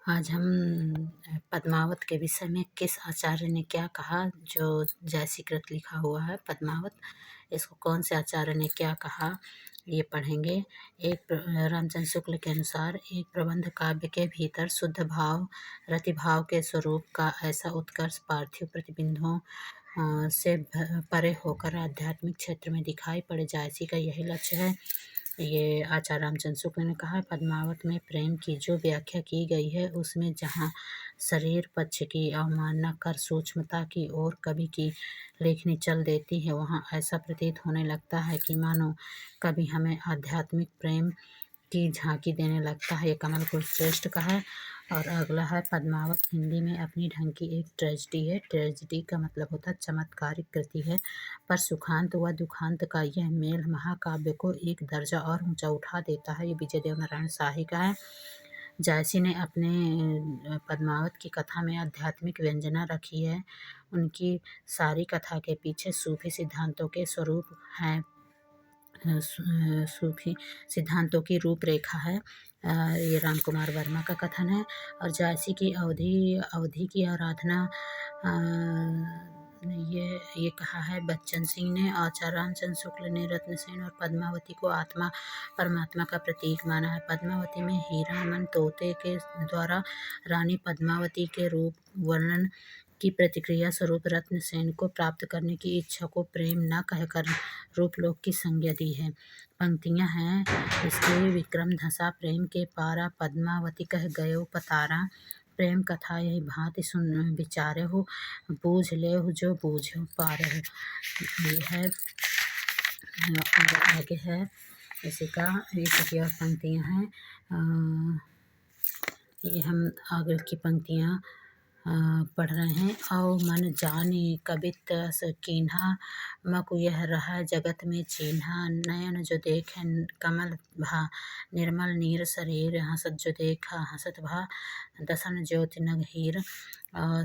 आज हम पद्मावत के विषय में किस आचार्य ने क्या कहा, जो जयसीकृत लिखा हुआ है पद्मावत, इसको कौन से आचार्य ने क्या कहा ये पढ़ेंगे। रामचंद्र शुक्ल के अनुसार एक प्रबंध काव्य के भीतर शुद्ध भाव रतिभाव के स्वरूप का ऐसा उत्कर्ष पार्थिव प्रतिबिंबों से परे होकर आध्यात्मिक क्षेत्र में दिखाई पड़े, जायसी का यही लक्ष्य है। ये आचार्य रामचंद्र शुक्ल ने कहा, पद्मावत में प्रेम की जो व्याख्या की गई है उसमें जहाँ शरीर पक्ष की अवमानना कर सूक्ष्मता की ओर कवि की लेखनी चल देती है, वहाँ ऐसा प्रतीत होने लगता है कि मानो कवि हमें आध्यात्मिक प्रेम की झांकी देने लगता है। ये कमल कुलश्रेष्ठ का है। और अगला है, पद्मावत हिंदी में अपनी ढंग की एक ट्रेजेडी है। ट्रेजेडी का मतलब होता है चमत्कारिक कृति है, पर सुखांत व दुखांत का यह मेल महाकाव्य को एक दर्जा और ऊंचा उठा देता है। ये विजय देव नारायण शाही का है। जायसी ने अपने पद्मावत की कथा में आध्यात्मिक व्यंजना रखी है। उनकी सारी कथा के पीछे सूफी सिद्धांतों के स्वरूप हैं, सूफी सिद्धांतों की रूपरेखा है। ये राम कुमार वर्मा का कथन है। और जायसी की अवधि की आराधना ये कहा है बच्चन सिंह ने। आचार्य रामचंद्र शुक्ल ने रत्नसेन और पद्मावती को आत्मा परमात्मा का प्रतीक माना है। पद्मावती में हीरामन तोते के द्वारा रानी पद्मावती के रूप वर्णन की प्रतिक्रिया स्वरूप रत्नसेन को प्राप्त करने की इच्छा को प्रेम न कहकर रूपलोक की संज्ञा दी है। पंक्तियां हैं इसके, विक्रम धसा प्रेम के पारा, पद्मावती कह गयो पतारा, प्रेम कथा यही भांति सुन विचारे हो, बूझ ले हो जो बूझो पारे हो। ये है। और आगे है इसी का, इसकी और पंक्तियां हैं। ये हम आगे की पंक्तियां पढ़ रहे हैं। औ मन जानी कबित कीन्हा, मकु यह रहा जगत में चिन्हा, नयन जो देखे कमल भा, निर्मल नीर शरीर, हंसत जो देखा हंसत भा, दसन ज्योति नग हीर,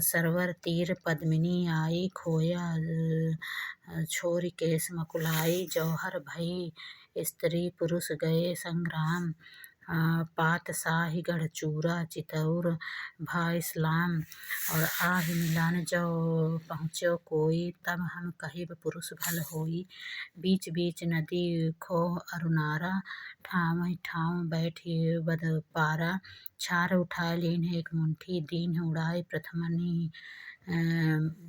सरवर तीर पद्मिनी आई, खोया छोरी केस मकुलाई, जौहर भई स्त्री पुरुष गए संग्राम, पात साहि गढ़ चूरा चितौर भा इस्लाम, और आहि मिलान जो पहुँचो कोई, तब हम कहिब पुरुष भल होई, बीच बीच नदी खोह अरुनारा, ठाव ठाव बैठी बद पारा, छार उठाए लीन एक मुंठी, दीन उड़ाए प्रथमनी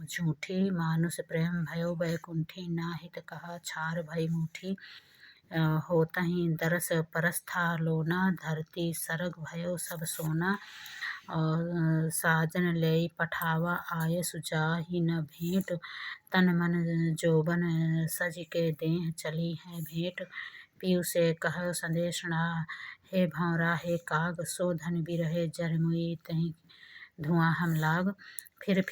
झूठी, मानुष प्रेम भयो बैकुंठी, नाहित कहा छार भई मुठी, होतहि दरस परस था लोना, धरती सरग भयो सब सोना, और साजन लेई पठावा आय सुजाहि न भेंट, तन मन जोबन सज के देह चली है भेंट, पीयू से कहो संदेशना, हे भंवरा हे काग, सो धन बिरहे जर मुई, तहि धुआं हम लाग, फिर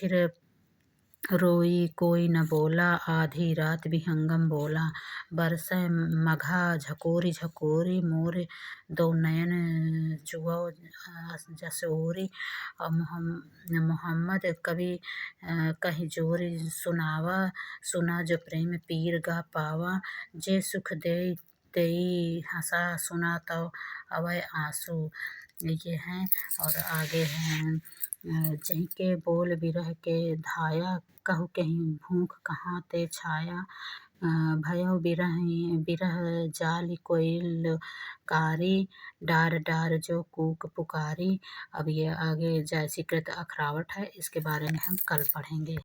रोई कोई न बोला, आधी रात विहंगम बोला, बरसै मघा झकोरी झकोरी, मोरे दो नयन चुअ जसोरी, और मोहम्मद कवि कही जोरी सुनावा, सुना जो प्रेम पीर गा पावा, जे सुख दे तेई हंसा, सुना तो अवय आंसू। ये हैं। और आगे हैं, जहीं के बोल बिरह के धाया, कहु कहीं भूख कहाँ ते छाया, भयो बिरह जाल कोयल कारी, डार डार जो कूक पुकारी। अब ये आगे जयसीकृत अखरावट है, इसके बारे में हम कल पढ़ेंगे।